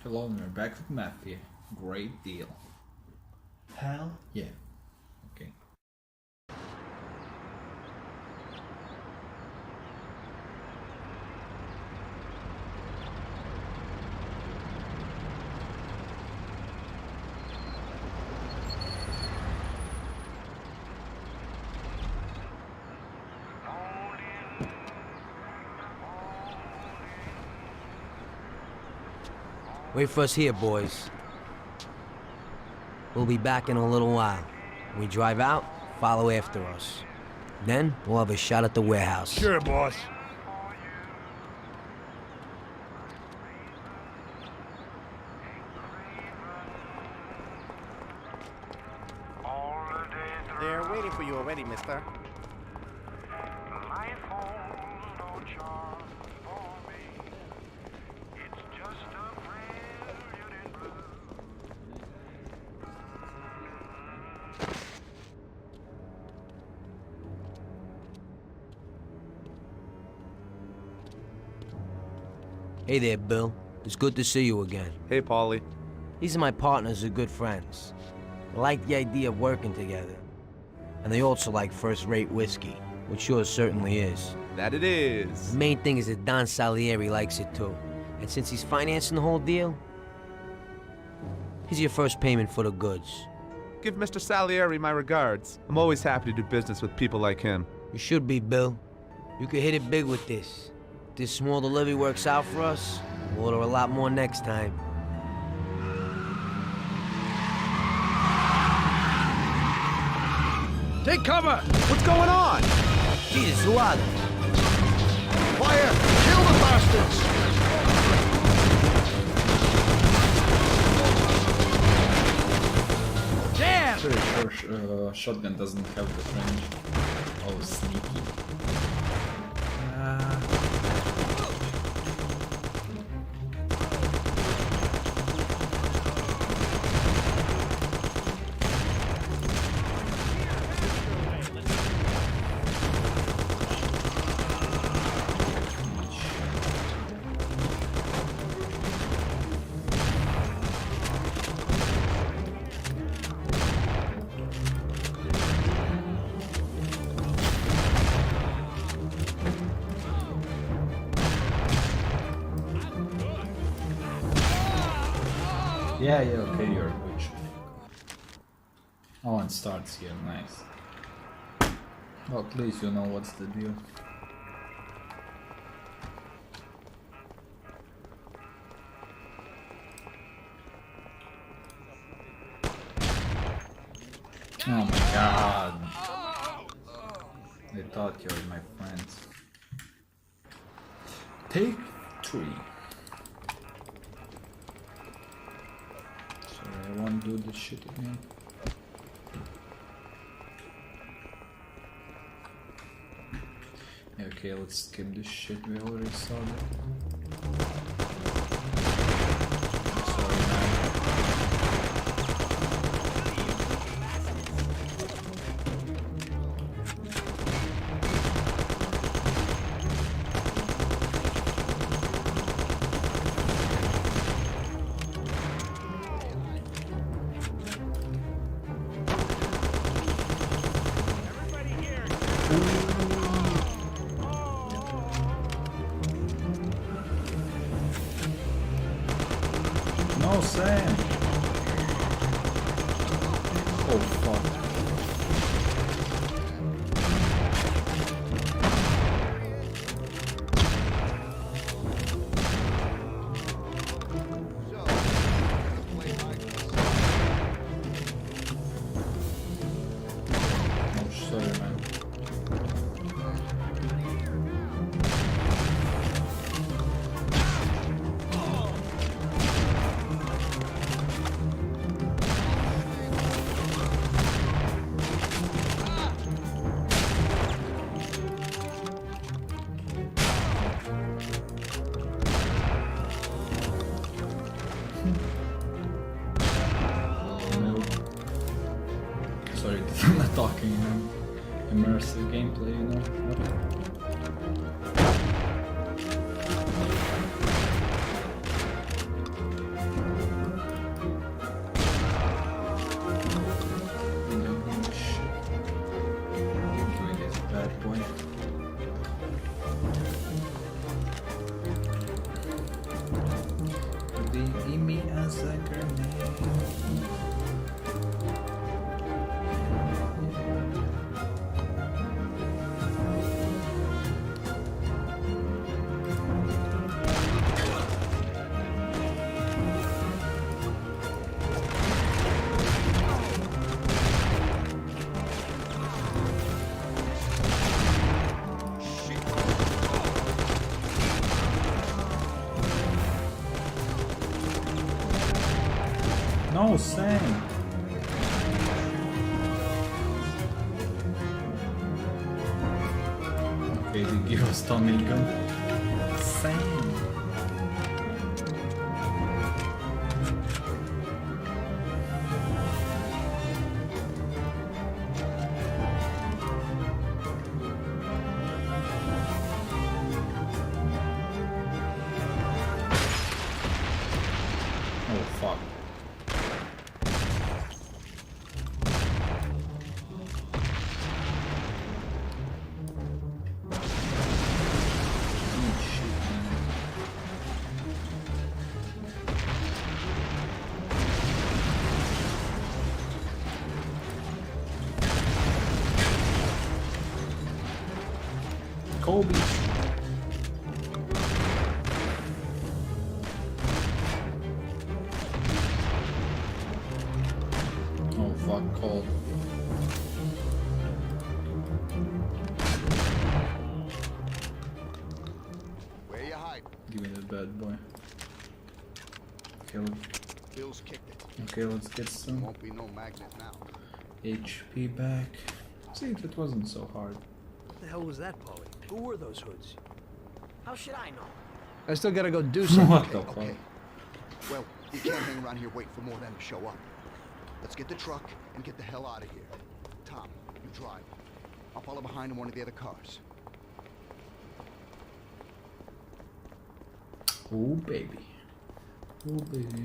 Hello, we're back with Mafia. Great deal. Hell yeah. Okay. Wait for us here, boys. We'll be back in a little while. When we drive out, follow after us. Then, we'll have a shot at the warehouse. Sure, boss. They're waiting for you already, mister. Hey there, Bill. It's good to see you again. Hey, Paulie. These are my partners who are good friends. They like the idea of working together. And they also like first-rate whiskey, which yours certainly is. That it is. The main thing is that Don Salieri likes it too. And since he's financing the whole deal, here's your first payment for the goods. Give Mr. Salieri my regards. I'm always happy to do business with people like him. You should be, Bill. You could hit it big with this. If this small delivery works out for us, we'll order a lot more next time. Take cover! What's going on? Jesus, who are they? Fire! Kill the bastards! Damn! Pretty sure shotgun doesn't have the range. Oh, sneaky. Yeah, okay, you're a witch. Oh, and starts here, nice. Well, at least you know what's the deal. Oh my god. I thought you were my friends. Take 3. I won't do this shit again. Okay, let's skip this shit, we already saw that. Sorry, man. No, Sam! Oh, fuck. Oh, sorry, man. Sorry, I'm not talking, immersive gameplay, you know? What? No, Sam. Okay, they give us Tommy gun. Sam. Oh fuck. Kobe. Oh fuck, cold. Where you hide? Give me the bad boy. Okay, Bill's kicked it. okay, let's get some Won't be no magnet now. HP back. See, that wasn't so hard. What the hell was that, Paulie? Who were those hoods? How should I know? I still gotta go do something. What the fuck? Okay. Well, we can't hang around here waiting for more of them to show up. Let's get the truck and get the hell out of here. Tom, you drive. I'll follow behind in one of the other cars. Oh baby. Oh baby.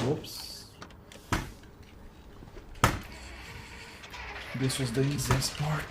Whoops. This was the easiest part.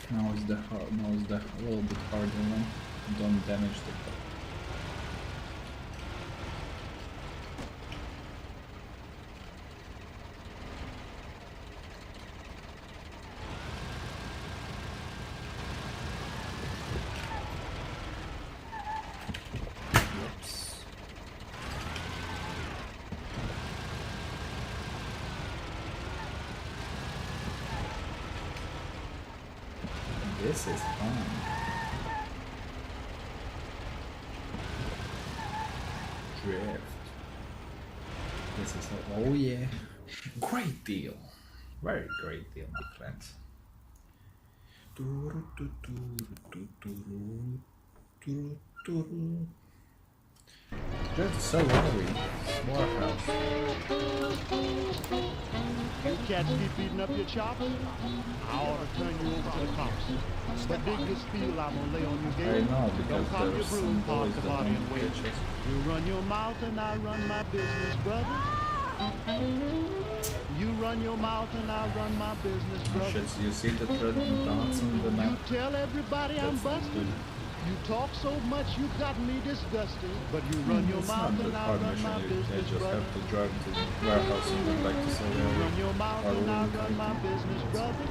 Now is the hard. Now is the a little bit harder one. Don't damage the car. Whoops. This is fun. Drift. This is oh yeah. Great deal. Very great deal, my friends. Just so early. Warehouse. You cats keep beating up your chops, I ought to turn you over to the cops. But dig this field I'm gonna lay on your I gate. know, because Don't cop your there's broom, some park boys the that body don't and wait. catch us. You run your mouth and I run my business, brother. You run your mouth and I run my business, brother. Shit, you see the red dots on the You map? tell everybody I'm That's not busted. good. You talk so much you got me disgusted. But you run your It's mouth not and that I hard run my mission. You business, just brother. have to drive to the warehouse and then back to You Salieri. run your mouth and I Or run my business, brother.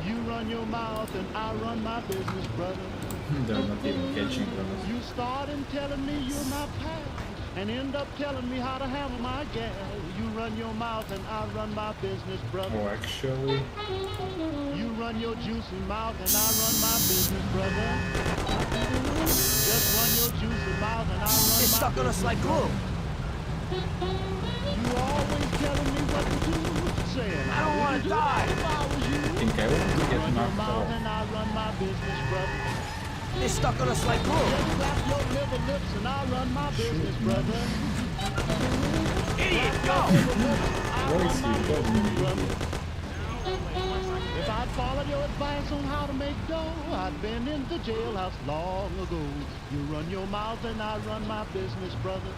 You run your mouth and I run my business, brother. They're not even catching them. You start in telling me you're my pal and end up telling me how to handle my gal. You run your mouth and I run my business, brother. Oh, actually, You run your juicy mouth and I run my business, brother. Just run your juicy mouth and I run They're my stuck on us business, like glue. You always telling me what to do, saying I don't want to die. if I was you. I think I want to You get run your knocked mouth off. and I run my business, brother. They're stuck on us like glue. Just clap your liver lips and I run my business, brother. Idiot, go! Where is he going? If I'd followed your advice on how to make dough, I'd been in the jailhouse long ago. You run your mouth and I run my business, brother.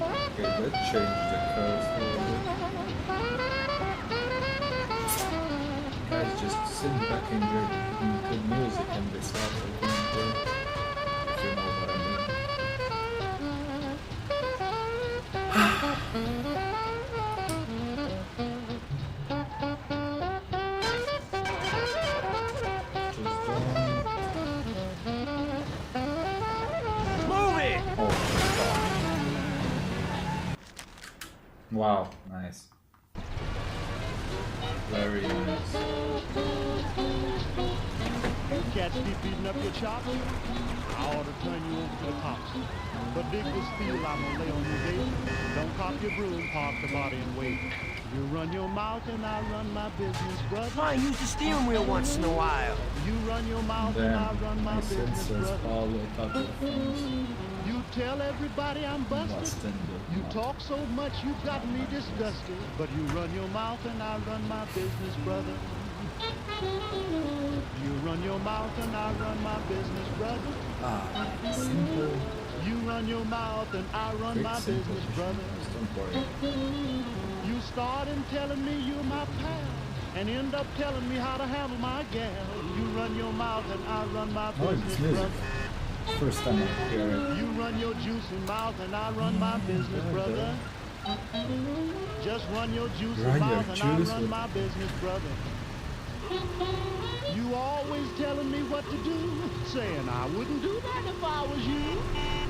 Okay, that changed the curves a little bit. Guys, just sit back and enjoy good music and this audio gameplay. If you know what I mean. Just don't. Move it! Oh, fuck. Wow, nice. Very nice. Cats keep beating up your chops, I ought to turn you over to the cops. But dig this field, I'm gonna lay on your gate. Don't cop your broom, park the body and wait. You run your mouth and I run my business, brother. Fine, use the steering wheel once in a while. You run your mouth and I run my business, brother. Paulo, a couple of things. You tell everybody I'm busted. You talk so much you got me disgusted. But you run your mouth and I run my business, brother. You run your mouth and I run my business, brother. Ah, simple. You run your mouth and I run my business, brother. Don't worry. You start in telling me you're my pal and end up telling me how to handle my gal. You run your mouth and I run my business, brother. First time I hear it. You run your juicy mouth and I run my business, brother. Just run your juicy mouth and I run my business, brother. You always telling me what to do, saying I wouldn't do that if I was you.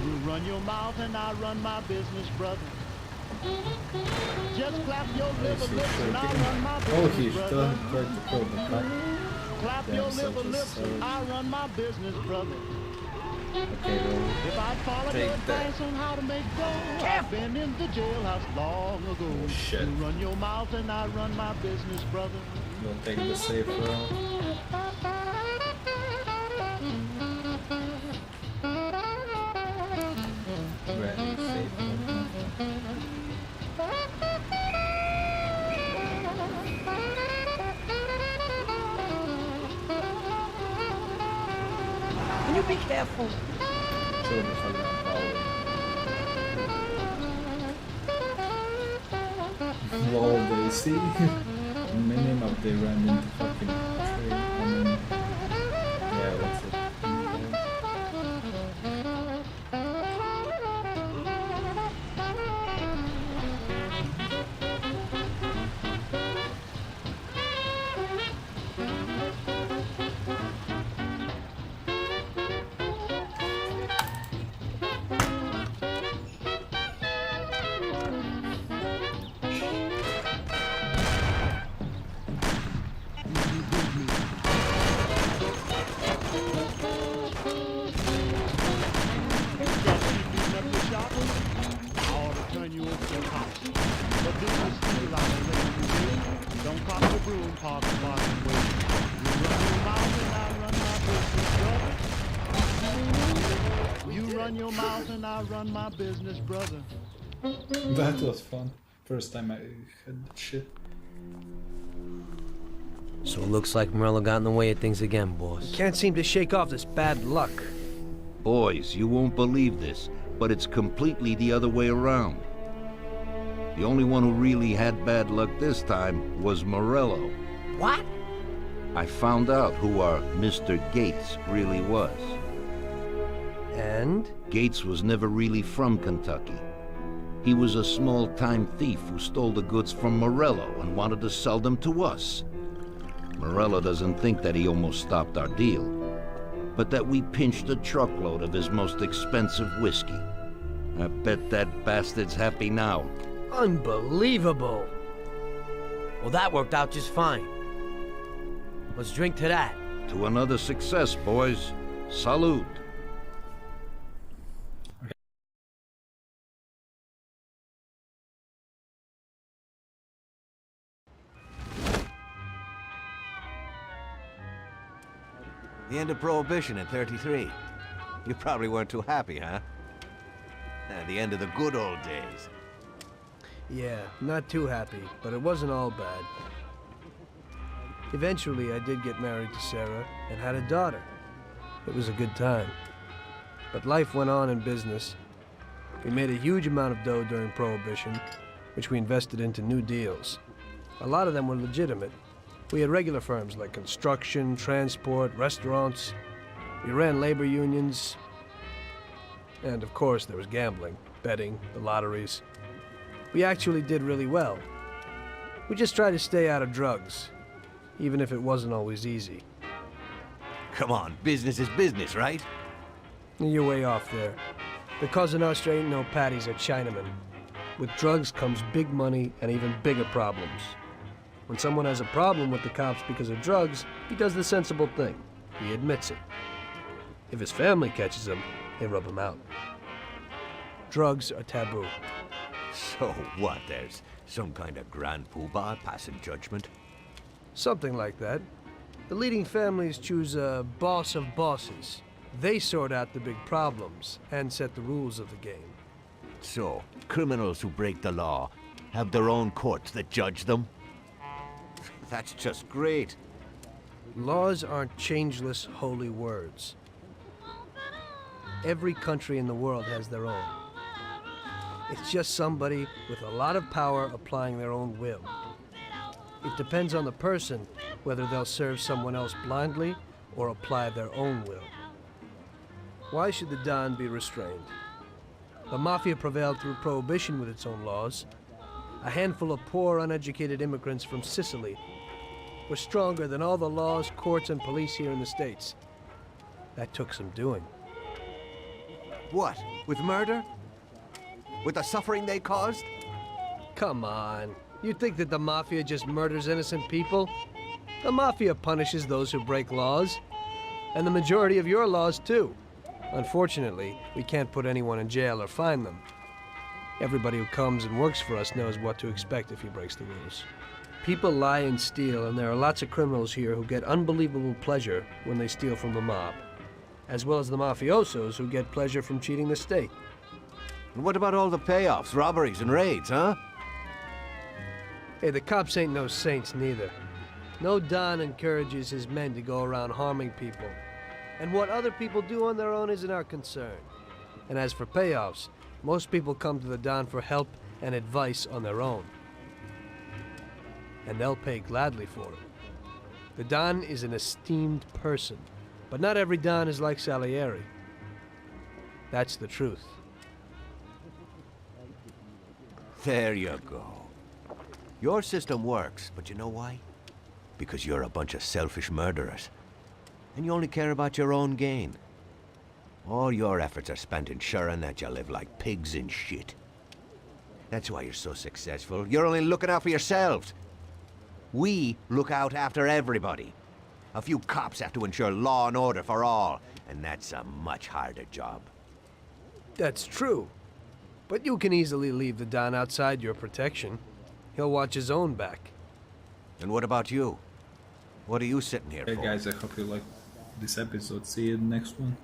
You run your mouth and I run my business, brother. Just clap your liver lips and I run my business, brother. Clap your liver lips and I run my business, brother. Okay, well, if I'd followed your advice on how to make dough, I've been in the jailhouse long ago. Oh, shit. You run your mouth and I run my business, brother. We'll take the safe route. Very safe route. Can you be careful? Sure, the fucking Paulie. Lol, they see. Minimum they ran into fucking tree. I mean, yeah, that's it. Run my business, brother. That was fun. First time I had that shit. So it looks like Morello got in the way of things again, boss. Can't seem to shake off this bad luck. Boys, you won't believe this, but it's completely the other way around. The only one who really had bad luck this time was Morello. What? I found out who our Mr. Gates really was. And? Gates was never really from Kentucky. He was a small-time thief who stole the goods from Morello and wanted to sell them to us. Morello doesn't think that he almost stopped our deal, but that we pinched a truckload of his most expensive whiskey. I bet that bastard's happy now. Unbelievable! Well, that worked out just fine. Let's drink to that. To another success, boys. Salute. The end of Prohibition in '33. You probably weren't too happy, huh? The end of the good old days. Yeah, not too happy, but it wasn't all bad. Eventually, I did get married to Sarah and had a daughter. It was a good time. But life went on in business. We made a huge amount of dough during Prohibition, which we invested into new deals. A lot of them were legitimate. We had regular firms like construction, transport, restaurants. We ran labor unions. And of course, there was gambling, betting, the lotteries. We actually did really well. We just tried to stay out of drugs, even if it wasn't always easy. Come on, business is business, right? You're way off there. The Cosa Nostra ain't no patties or Chinamen. With drugs comes big money and even bigger problems. When someone has a problem with the cops because of drugs, he does the sensible thing. He admits it. If his family catches him, they rub him out. Drugs are taboo. So what, there's some kind of grand poobah passing judgment? Something like that. The leading families choose a boss of bosses. They sort out the big problems and set the rules of the game. So, criminals who break the law have their own courts that judge them? That's just great. Laws aren't changeless, holy words. Every country in the world has their own. It's just somebody with a lot of power applying their own will. It depends on the person whether they'll serve someone else blindly or apply their own will. Why should the Don be restrained? The Mafia prevailed through Prohibition with its own laws. A handful of poor, uneducated immigrants from Sicily were stronger than all the laws, courts, and police here in the States. That took some doing. What, with murder? With the suffering they caused? Come on. You think that the Mafia just murders innocent people? The Mafia punishes those who break laws. And the majority of your laws, too. Unfortunately, we can't put anyone in jail or fine them. Everybody who comes and works for us knows what to expect if he breaks the rules. People lie and steal, and there are lots of criminals here who get unbelievable pleasure when they steal from the mob, as well as the mafiosos who get pleasure from cheating the state. And what about all the payoffs, robberies, and raids, huh? Hey, the cops ain't no saints neither. No Don encourages his men to go around harming people. And what other people do on their own isn't our concern. And as for payoffs, most people come to the Don for help and advice on their own. And they'll pay gladly for it. The Don is an esteemed person, but not every Don is like Salieri. That's the truth. There you go. Your system works, but you know why? Because you're a bunch of selfish murderers. And you only care about your own gain. All your efforts are spent ensuring that you live like pigs in shit. That's why you're so successful. You're only looking out for yourselves. We look out after everybody. A few cops have to ensure law and order for all, and that's a much harder job. That's true. But you can easily leave the Don outside your protection. He'll watch his own back. And what about you? What are you sitting here Hey for? guys, I hope you liked this episode. See you in the next one.